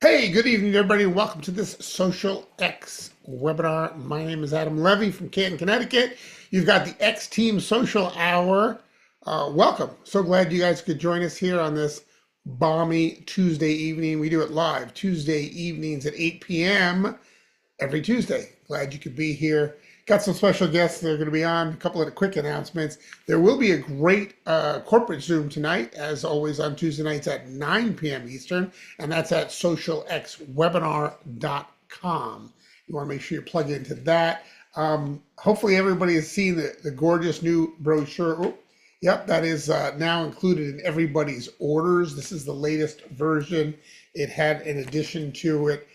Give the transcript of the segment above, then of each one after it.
Hey, good evening, everybody. Welcome to this Social X webinar. My name is Adam Levy from Canton, Connecticut. You've got the X Team Social Hour. Welcome. So glad you guys could join us here on this balmy Tuesday evening. We do it live Tuesday evenings at 8 p.m. every Tuesday. Glad you could be here. Got some special guests that are going to be on. A couple of quick announcements. There will be a great corporate Zoom tonight, as always, on Tuesday nights at 9 p.m. Eastern, and that's at socialxwebinar.com. You want to make sure you plug into that. Hopefully, everybody has seen the gorgeous new brochure. Oh, yep, that is now included in everybody's orders. This is the latest version. It had an addition to it.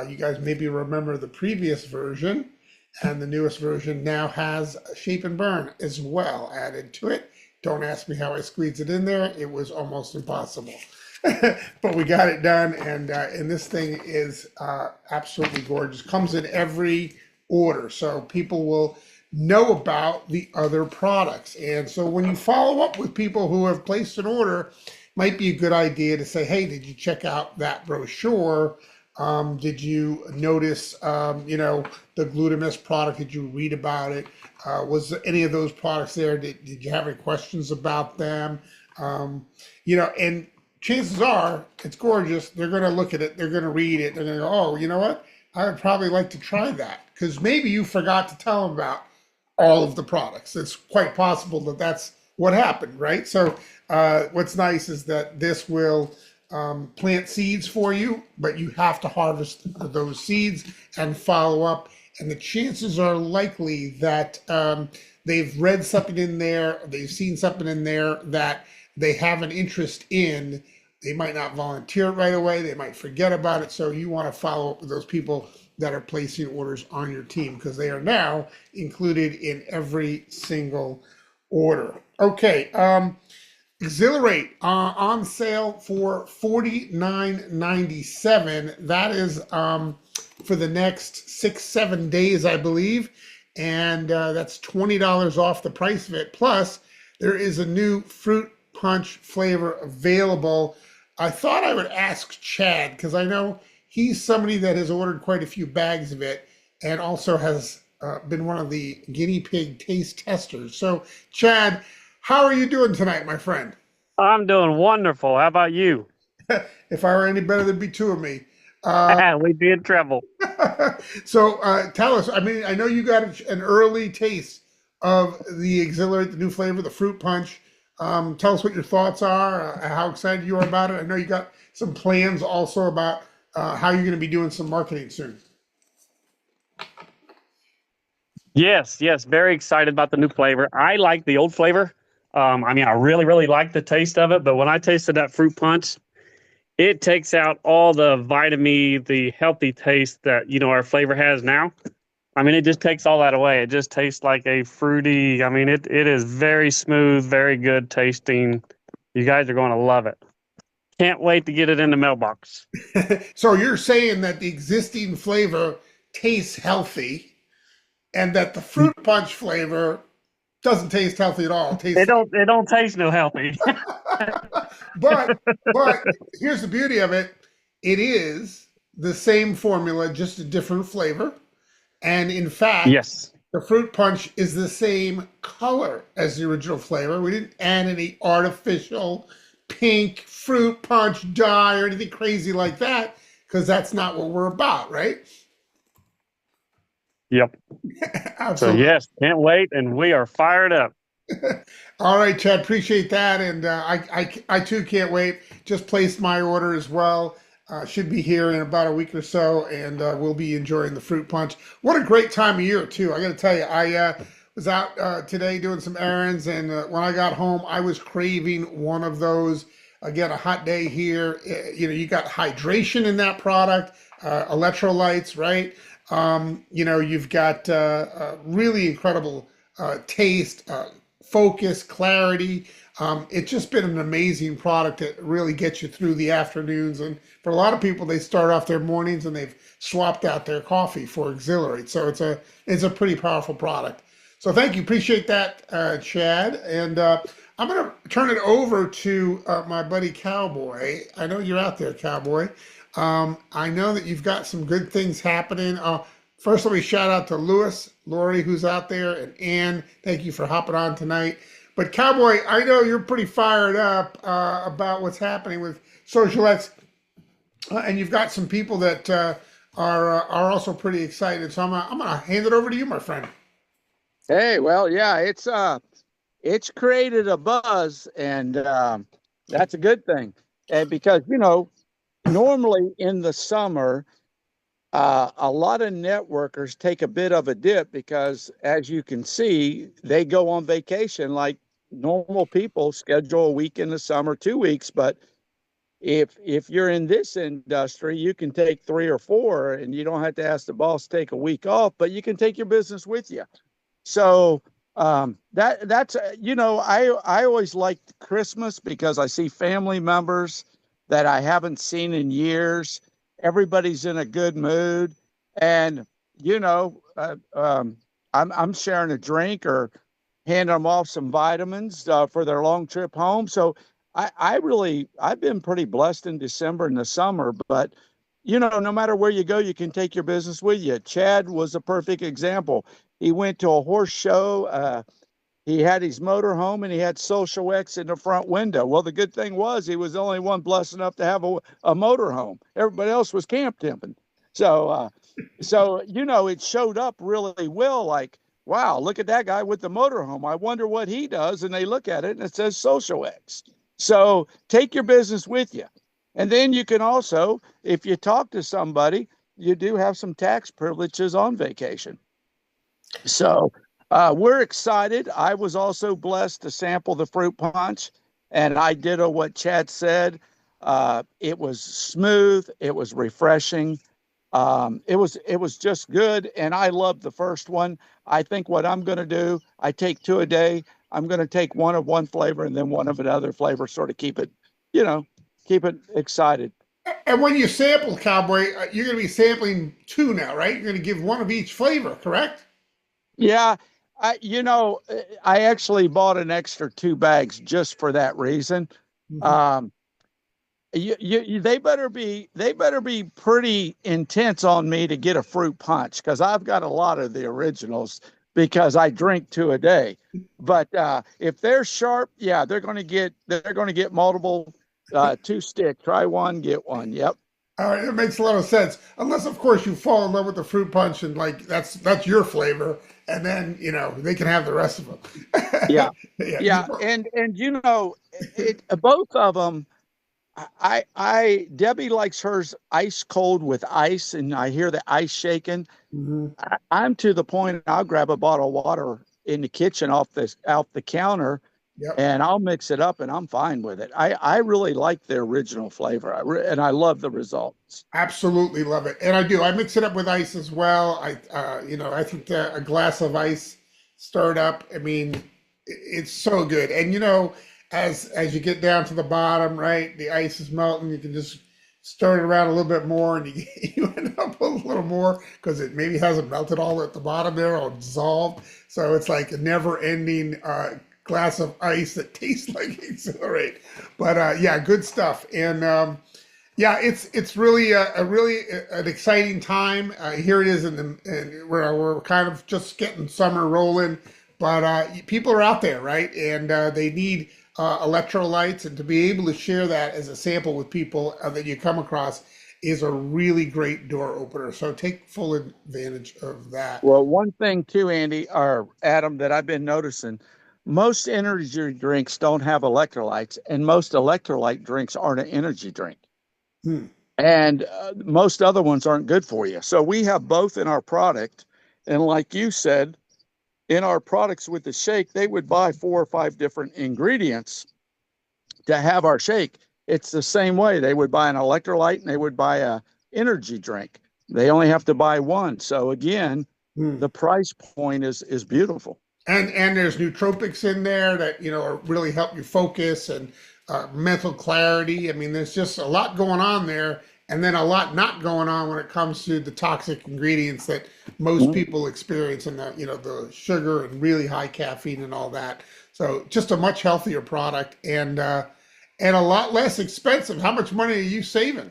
You guys maybe remember the previous version. And the newest version now has Shape and Burn as well added to it. Don't ask me how I squeezed it in there. It was almost impossible. But we got it done, and this thing is absolutely gorgeous. Comes in every order, so people will know about the other products. And so when you follow up with people who have placed an order, might be a good idea to say, hey, did you check out that brochure? Did you notice, the Glutamus product? Did you read about it? Was there any of those products there? Did you have any questions about them? And chances are it's gorgeous. They're going to look at it. They're going to read it. They're going to go, oh, you know what? I would probably like to try that, because maybe you forgot to tell them about all of the products. It's quite possible that that's what happened, right? So what's nice is that this will plant seeds for you, but you have to harvest those seeds and follow up. And the chances are likely that they've read something in there, they've seen something in there that they have an interest in. They might not volunteer it right away. They might forget about it. So you want to follow up with those people that are placing orders on your team, because they are now included in every single order. Okay. Exhilarate on sale for $49.97. That is for the next 6-7 days, I believe, and that's $20 off the price of it. Plus, there is a new fruit punch flavor available. I thought I would ask Chad, because I know he's somebody that has ordered quite a few bags of it and also has been one of the guinea pig taste testers. So, Chad, how are you doing tonight, my friend? I'm doing wonderful. How about you? If I were any better, there'd be two of me. We'd be in trouble. So tell us, I mean, I know you got an early taste of the Exhilarate, the new flavor, the fruit punch. Tell us what your thoughts are, how excited you are about it. I know you got some plans also about how you're going to be doing some marketing soon. Yes, very excited about the new flavor. I like the old flavor. I really, really like the taste of it, but when I tasted that fruit punch, it takes out all the vitamin, the healthy taste that, our flavor has now. It just takes all that away. It just tastes like a fruity, it is very smooth, very good tasting. You guys are going to love it. Can't wait to get it in the mailbox. So you're saying that the existing flavor tastes healthy and that the fruit punch flavor doesn't taste healthy at all. It tastes It don't taste no healthy. but here's the beauty of it. It is the same formula, just a different flavor. And in fact, Yes. the fruit punch is the same color as the original flavor. We didn't add any artificial pink fruit punch dye or anything crazy like that, because that's not what we're about, right? Yep. So Absolutely. yes, can't wait, and we are fired up. All right, Chad, appreciate that. And I too can't wait. Just placed my order as well. Should be here in about a week or so, and we'll be enjoying the fruit punch. What a great time of year, too. I got to tell you, I was out today doing some errands, and when I got home, I was craving one of those. Again, a hot day here. You got hydration in that product, electrolytes, right? You've got really incredible taste, focus, clarity. It's just been an amazing product that really gets you through the afternoons. And for a lot of people, they start off their mornings and they've swapped out their coffee for Exhilarate. So it's a pretty powerful product. So thank you, appreciate that, Chad. And I'm going to turn it over to my buddy Cowboy. I know you're out there, Cowboy. I know that you've got some good things happening. First, let me shout out to Lewis, Lori, who's out there, and Ann. Thank you for hopping on tonight. But Cowboy, I know you're pretty fired up about what's happening with Social X, and you've got some people that are also pretty excited. So I'm gonna hand it over to you, my friend. Hey, well, yeah, it's created a buzz, and that's a good thing. And because normally in the summer, a lot of networkers take a bit of a dip because, as you can see, they go on vacation like normal people schedule a week in the summer, 2 weeks. But if you're in this industry, you can take 3 or 4, and you don't have to ask the boss to take a week off, but you can take your business with you. So that's I always liked Christmas because I see family members that I haven't seen in years. Everybody's in a good mood, and I'm sharing a drink or handing them off some vitamins for their long trip home. So I've been pretty blessed in December and the summer, but no matter where you go, you can take your business with you. Chad was a perfect example. He went to a horse show. He had his motor-home, and he had Social X in the front window. Well, the good thing was he was the only one blessed enough to have a motor-home. Everybody else was camp temping. So it showed up really well. Like, wow, look at that guy with the motor-home. I wonder what he does. And they look at it, and it says Social X. So take your business with you. And then you can also, if you talk to somebody, you do have some tax privileges on vacation. So we're excited. I was also blessed to sample the fruit punch, and I ditto what Chad said. It was smooth. It was refreshing. It was just good, and I loved the first one. I think what I'm going to do, I take 2 a day. I'm going to take one of one flavor and then one of another flavor, sort of keep it excited. And when you sample, Cowboy, you're going to be sampling 2 now, right? You're going to give one of each flavor, correct? Yeah, I actually bought an extra 2 bags just for that reason. Mhm. They better be pretty intense on me to get a fruit punch because I've got a lot of the originals because I drink 2 a day. But if they're sharp, yeah, they're going to get multiple 2 stick. Try one, get one. Yep. All right, that makes a lot of sense. Unless, of course, you fall in love with the fruit punch and like that's your flavor, and then they can have the rest of them. Yeah, Yeah. yeah, and both of them. Debbie likes hers ice cold with ice, and I hear the ice shaking. Mhm. I'm to the point I'll grab a bottle of water in the kitchen off the counter, Yep. and I'll mix it up, and I'm fine with it. I really like the original flavor, and I love the results. Absolutely love it, and I do. I mix it up with ice as well. I think a glass of ice stirred up. I mean, it's so good. And as you get down to the bottom, right, the ice is melting. You can just stir it around a little bit more, and you end up with a little more because it maybe hasn't melted all at the bottom there or dissolved. So it's like a never-ending glass of ice that tastes like Exhilarate. But yeah, good stuff. And yeah, it's really an exciting time. Here it is we're kind of just getting summer rolling, but people are out there, right? And they need electrolytes, and to be able to share that as a sample with people that you come across is a really great door opener. So take full advantage of that. Well, one thing too, Andy or Adam, that I've been noticing, most energy drinks don't have electrolytes, and most electrolyte drinks aren't an energy drink. Hmm. And most other ones aren't good for you. So we have both in our product. And like you said, in our products with the shake, they would buy 4 or 5 different ingredients to have our shake. It's the same way. They would buy an electrolyte and they would buy a energy drink. They only have to buy one. So again, the price point is beautiful. And there's nootropics in there that really help you focus, and mental clarity. I mean, there's just a lot going on there, and then a lot not going on when it comes to the toxic ingredients that most people experience, and the sugar and really high caffeine and all that. So just a much healthier product, and a lot less expensive. How much money are you saving?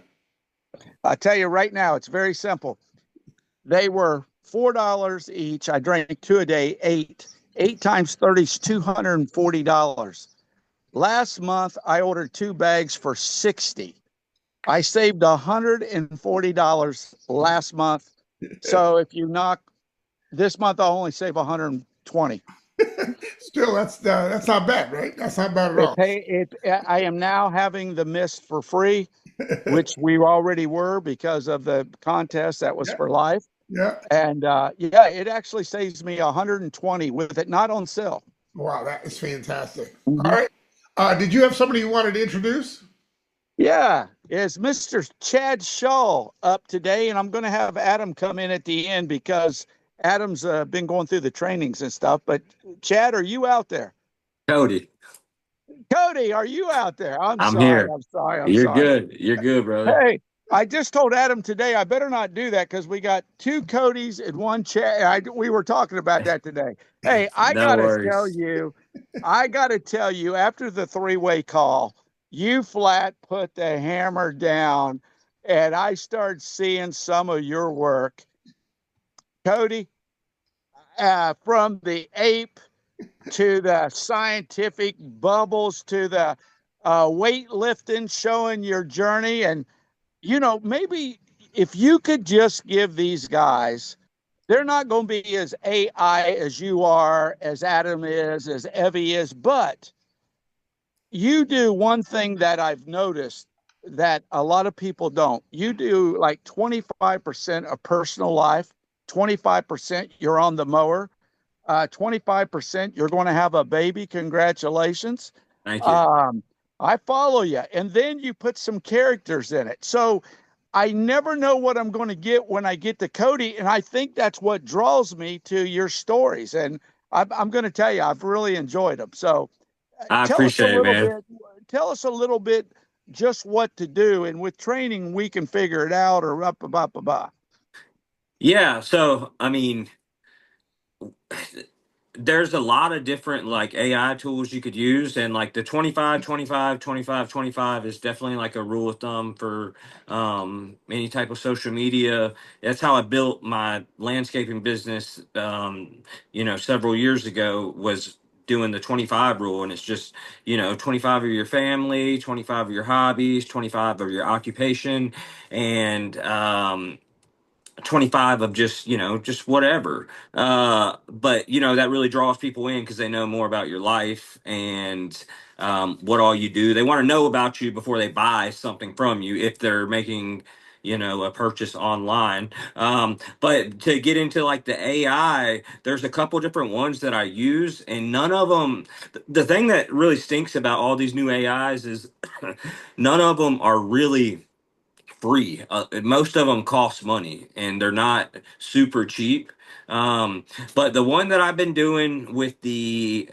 I tell you right now, it's very simple. They were $4 each. I drank two a day, eight. 8 times 30 is $240. Last month, I ordered 2 bags for 60. I saved $140 last month. So if you knock this month, I'll only save 120. Still, that's not bad, right? That's not bad at It all. pay it. I am now having the mist for free, which we already were because of the contest that was Yeah, for life. yeah. And yeah, it actually saves me 120 with it not on sale. Wow, that is fantastic. All Mhm. right. Did you have somebody you wanted to introduce? Yeah, is Mr. Chad Shaw up today? And I'm going to have Adam come in at the end because Adam's been going through the trainings and stuff. But Chad, are you out there? Cody, Cody, are you out there? I'm I'm sorry. here. I'm sorry. I'm You're sorry. good. You're good, brother. Hey, I just told Adam today I better not do that because we got two Codys and one Chad. We were talking about that today. Hey, No worries. I gotta tell you, after the three-way call, you flat put the hammer down, and I started seeing some of your work, Cody. From the ape to the scientific bubbles to the weightlifting, showing your journey. And, maybe if you could just give these guys, they're not going to be as AI as you are, as Adam is, as Evie is, but you do one thing that I've noticed that a lot of people don't. You do like 25% of personal life, 25% you're on the mower, 25% you're going to have a baby. Congratulations. Thank you. Um, I follow you. And then you put some characters in it. So I never know what I'm going to get when I get to Cody. And I think that's what draws me to your stories. And I'm going to tell you, I've really enjoyed them. So I tell us a appreciate it, little man. bit, tell us a little bit just what to do. And with training, we can figure it out or up. Yeah, so I mean, there's a lot of different like AI tools you could use, and like the 25, 25, 25, 25 is definitely like a rule of thumb for any type of social media. That's how I built my landscaping business several years ago, was doing the 25 rule. And it's just 25 of your family, 25 of your hobbies, 25 of your occupation, and 25 of just whatever. But that really draws people in because they know more about your life and what all you do. They want to know about you before they buy something from you, if they're making a purchase online. But to get into like the AI, there's a couple different ones that I use, and none of them, the thing that really stinks about all these new AIs is none of them are really free. Most of them cost money, and they're not super cheap. But the one that I've been doing with the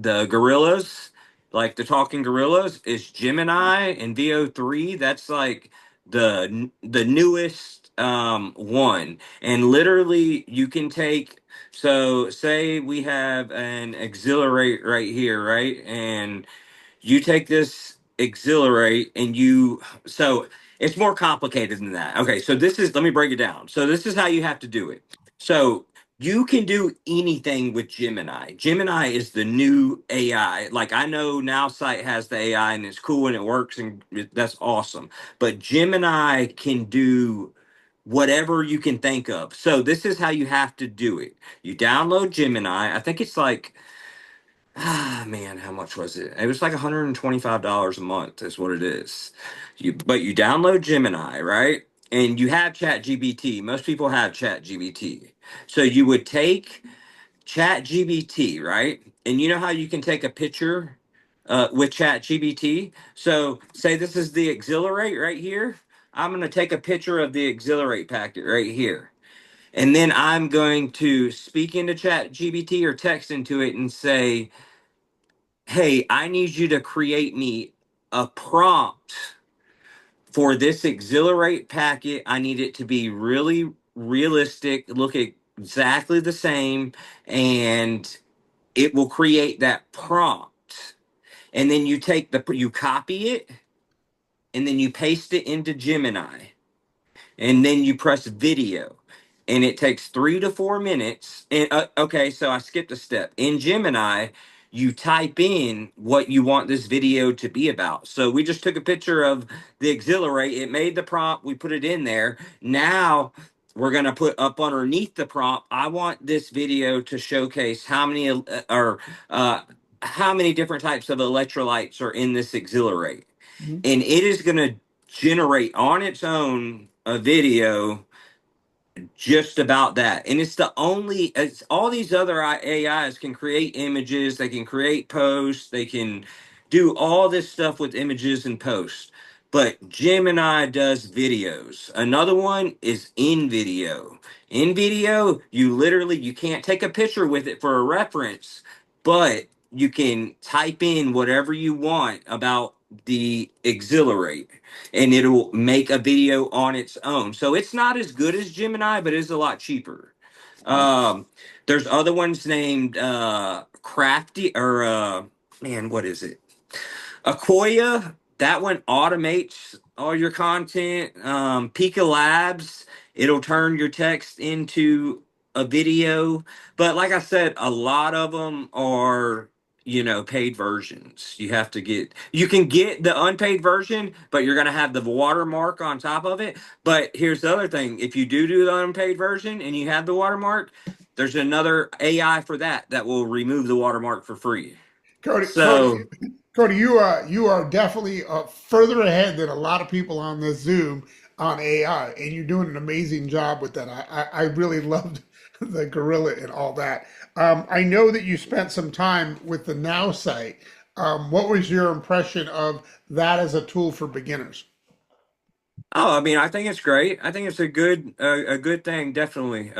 gorillas, like the talking gorillas, is Gemini and VO3. That's like the newest one, and literally you can take. So say we have an exhilarate right here, right, and you take this exhilarate and so it's more complicated than that. Okay, so let me break it down. So this is how you have to do it. So you can do anything with Gemini. Gemini is the new AI. Like, I know Now Site has the AI and it's cool and it works, and that's awesome. But Gemini can do whatever you can think of. So this is how you have to do it. You download Gemini. I think it's like, man, how much was it? It was like $125 a month is what it is. But you download Gemini, right? And you have Chat GBT. Most people have Chat GBT. So you would take Chat GBT, right? And you know how you can take a picture with Chat GBT? So say this is the Exhilarate right here. I'm going to take a picture of the Exhilarate packet right here. And then I'm going to speak into Chat GBT or text into it and say, hey, I need you to create me a prompt for this Exhilarate packet. I need it to be really realistic, look exactly the same, and it will create that prompt. And then you copy it, and then you paste it into Gemini, and then you press video, and it takes 3 to 4 minutes. And okay, so I skipped a step. In Gemini, you type in what you want this video to be about. So we just took a picture of the Exhilarate. It made the prompt. We put it in there. Now we're going to put up underneath the prompt, I want this video to showcase how many different types of electrolytes are in this Exhilarate. Mhm. And it is going to generate on its own a video just about that. And it's all these other AIs can create images, they can create posts, they can do all this stuff with images and posts. But Gemini does videos. Another one is in video. In video, you can't take a picture with it for a reference, but you can type in whatever you want about the Exhilarate, and it'll make a video on its own. So it's not as good as Gemini, but it's a lot cheaper. Um, there's other ones named Crafty or man, what is it? Akoya, that one automates all your content. Pika Labs, it'll turn your text into a video. But like I said, a lot of them are, paid versions. You can get the unpaid version, but you're going to have the watermark on top of it. But here's the other thing. If you do the unpaid version and you have the watermark, there's another AI for that will remove the watermark for free. Cody, Cody, So Cody, you are definitely further ahead than a lot of people on this Zoom on AI, and you're doing an amazing job with that. I really loved the gorilla and all that. I know that you spent some time with the Now site. What was your impression of that as a tool for beginners? Oh, I mean, I think it's great. I think it's a good thing, definitely.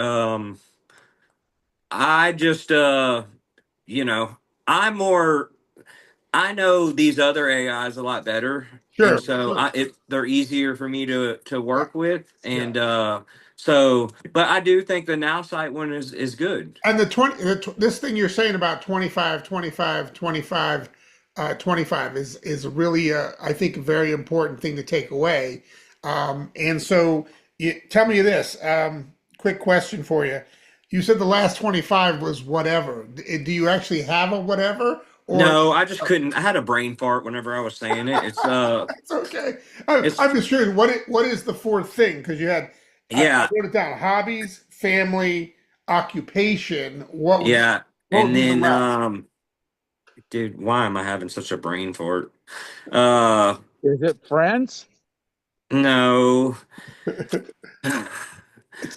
I just you know, I'm more I know these other AIs a lot better, and Sure, so sure. they're easier for me to Yeah, work with, yeah. and so but I do think the Now site one is good. And this thing you're saying about 25, 25, 25, 25 is really, I think, a very important thing to take away. And so, tell me this. Quick question for you. You said the last 25 was whatever. Do you actually have a whatever, or No, I just couldn't. I had a brain fart whenever I was saying it. it's okay? It's I'm just curious. What is the fourth thing? Because you had, I yeah, wrote it down: hobbies, family, occupation. yeah, What and would be the then rest? dude, why am I having such a brain fart? Uh, Is it friends? no.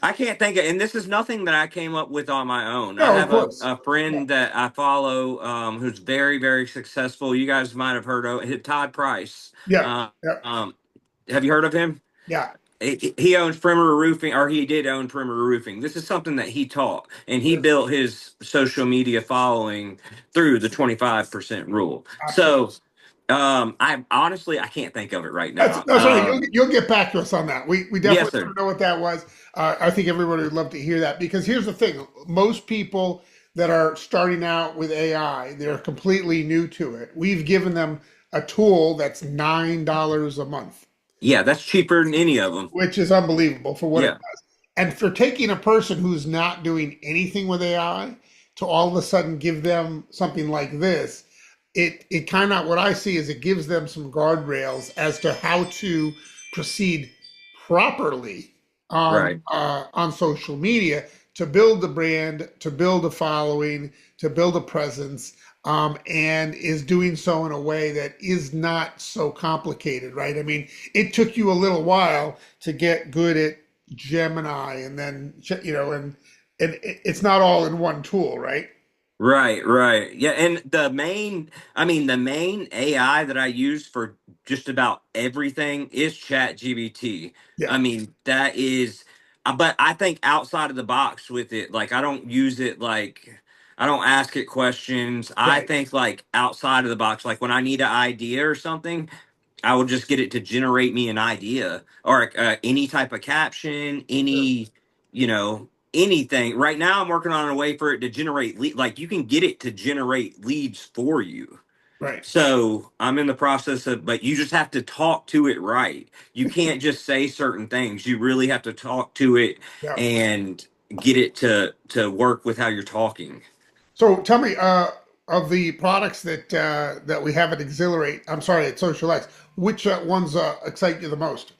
I can't think of, and this is nothing that I came up with on my own. I No, of have course. a Yeah, friend that I follow, who's very, very successful. You guys might have heard of Todd Price. yeah, Uh, yeah, um, have you heard of him? yeah. He owns Perimeter Roofing, or he did own Perimeter Roofing. This is something that he taught, and he Sure. built his social media following through the 25% rule. Absolutely. So, I can't think of it right now. That's right. You'll get back to us on that. We Yes, definitely sir. want to know what that was. I think everybody would love to hear that because here's the thing: most people that are starting out with AI, they're completely new to it. We've given them a tool that's $9 a month, Yeah, that's cheaper than any of them. which is unbelievable for what it Yeah. does. And for taking a person who's not doing anything with AI to all of a sudden give them something like this, it kind of, what I see is it gives them some guardrails as to how to proceed properly Right. on social media to build the brand, to build a following, to build a presence, and is doing so in a way that is not so complicated, right? I mean, it took you a little while to get good at Gemini, and then and it's not all in one tool, right? Right, right. Yeah, and the main AI that I use for just about everything is ChatGPT. Yeah. I mean, but I think outside of the box with it, like I don't use it like I don't ask it questions. I Right. think like outside of the box. Like when I need an idea or something, I will just get it to generate me an idea or any type of caption, Sure. anything. Right now, I'm working on a way for it to generate like you can get it to generate leads for you. Right. So I'm in the process of, but you just have to talk to it right. You can't just say certain things. You really have to talk to it Yeah. and get it to work with how you're talking. So tell me, of the products that we have at Exhilarate, I'm sorry, at Social X, which ones excite you the most?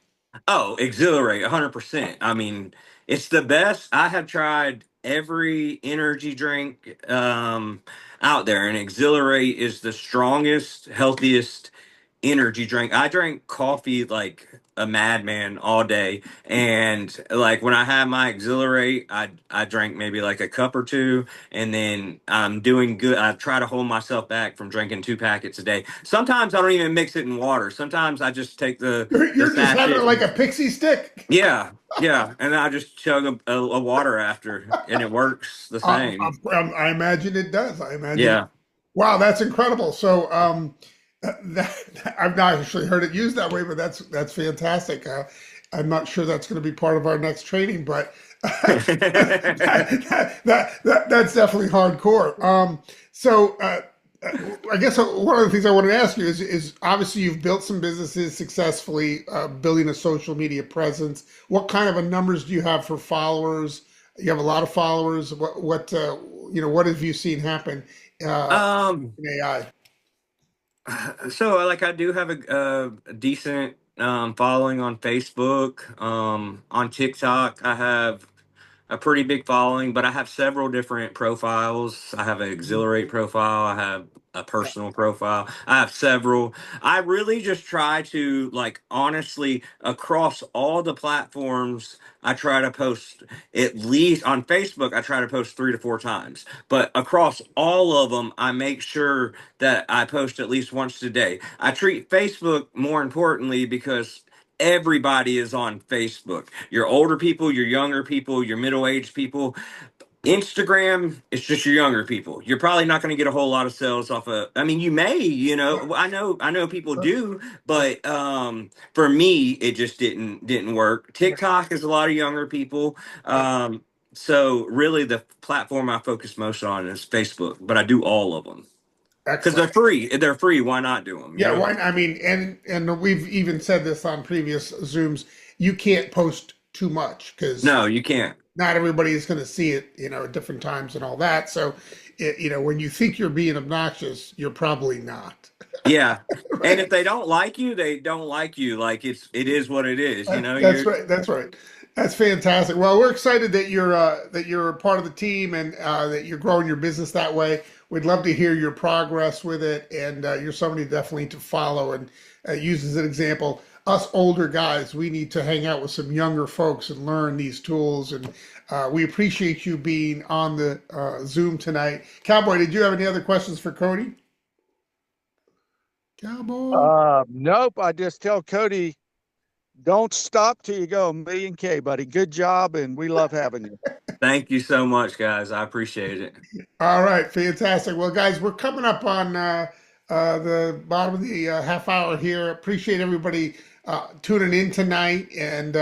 Oh, exhilarate, 100%. I mean, it's the best. I have tried every energy drink out there, and exhilarate is the strongest, healthiest energy drink. I drank coffee like a madman all day, and like when I have my exhilarate, I drank maybe like a cup or two, and then I'm doing good. I try to hold myself back from drinking 2 packets a day. Sometimes I don't even mix it in water. Sometimes I just take the You're just having it sachet. like a pixie stick. Yeah, yeah, and then I just chug a water after, and it works the same. I imagine it does. I imagine it. Yeah. Wow, that's incredible. So I've not actually heard it used that way, but that's fantastic. I'm not sure that's going to be part of our next training, but that's definitely hardcore. I guess one of the things I wanted to ask you is obviously you've built some businesses successfully, building a social media presence. What kind of a numbers do you have for followers? You have a lot of followers. What have you seen happen um. in AI? So, like, I do have a decent following on Facebook. On TikTok, I have a pretty big following, but I have several different profiles. I have an Mhm. exhilarate profile. I have a personal profile. I have several. I really just try to, like, honestly, across all the platforms, I try to post at least on Facebook, I try to post 3 to 4 times. But across all of them, I make sure that I post at least once a day. I treat Facebook more importantly because everybody is on Facebook. Your older people, your younger people, your middle-aged people. Instagram, it's just your younger people. You're probably not going to get a whole lot of sales off of. I mean, you may, I know people do, but for me, it just didn't work. TikTok is a lot of younger people. So really, the platform I focus most on is Facebook, but I do all of them because they're Excellent. free. They're free. Why not do them? You Yeah, know? why? I mean, and we've even said this on previous Zooms. You can't post too much because No, you can't. not everybody is going to see it, at different times and all that. So, when you think you're being obnoxious, you're probably not. Yeah. And if Right? they don't like you, they don't like you. Like it is what it is, That's right. That's right. That's fantastic. Well, we're excited that you're a part of the team and that you're growing your business that way. We'd love to hear your progress with it, and you're somebody definitely to follow and use as an example. Us older guys, we need to hang out with some younger folks and learn these tools. And we appreciate you being on the Zoom tonight. Cowboy, did you have any other questions for Cody? Cowboy. Nope. I just tell Cody, don't stop till you go a million K, buddy. Good job, and we love having you. Thank you so much, guys. I appreciate it. All right, fantastic. Well, guys, we're coming up on the bottom of the half hour here. Appreciate everybody tuning in tonight, and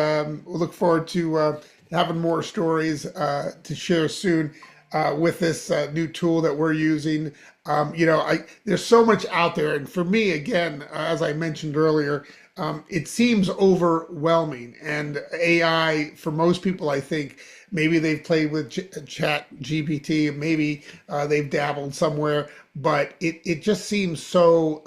we'll look forward to having more stories to share soon with this new tool that we're using. There's so much out there, and for me, again, as I mentioned earlier, it seems overwhelming. And AI, for most people, I think maybe they've played with Chat GPT, maybe they've dabbled somewhere, but it just seems so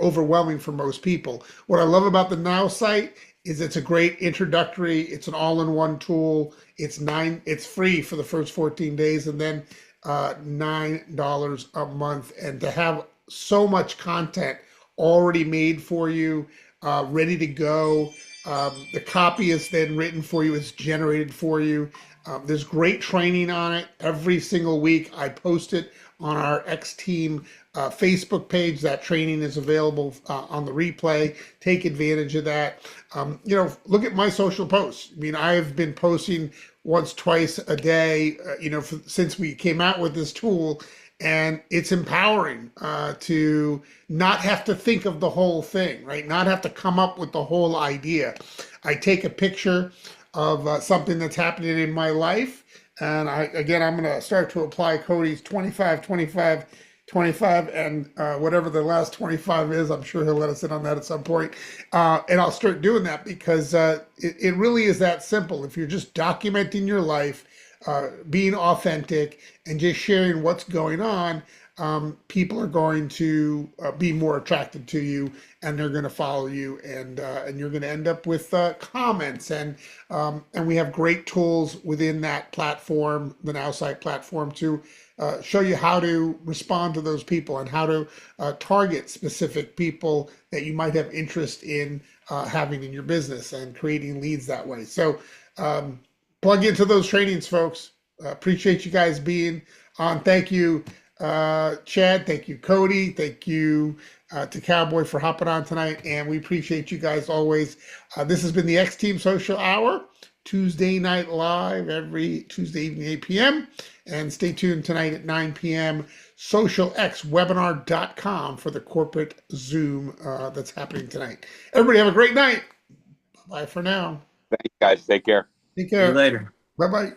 overwhelming for most people. What I love about the Now site is it's a great introductory. It's an all-in-one tool. It's free for the first 14 days, and then $9 a month. And to have so much content already made for you, ready to go. The copy is then written for you, it's generated for you. There's great training on it every single week. I post it on our X Team Facebook page. That training is available on the replay. Take advantage of that. Look at my social posts. I mean, I've been posting once, twice a day, since we came out with this tool. And it's empowering to not have to think of the whole thing, right? Not have to come up with the whole idea. I take a picture of something that's happening in my life. And I'm going to start to apply Cody's 25, 25, 25, and whatever the last 25 is. I'm sure he'll let us in on that at some point. And I'll start doing that because it really is that simple. If you're just documenting your life, being authentic and just sharing what's going on, people are going to be more attracted to you, and they're going to follow you, and you're going to end up with comments, and we have great tools within that platform, the NowSite platform, to show you how to respond to those people and how to target specific people that you might have interest in having in your business and creating leads that way. So plug into those trainings, folks. Appreciate you guys being on. Thank you, Chad. Thank you, Cody. Thank you to Cowboy for hopping on tonight. And we appreciate you guys always. This has been the X Team Social Hour, Tuesday night live every Tuesday evening, 8 p.m. And stay tuned tonight at 9 p.m. socialxwebinar.com for the corporate Zoom that's happening tonight. Everybody have a great night. Bye for now. Thanks, guys. Take care. Take See care. you later. Bye-bye.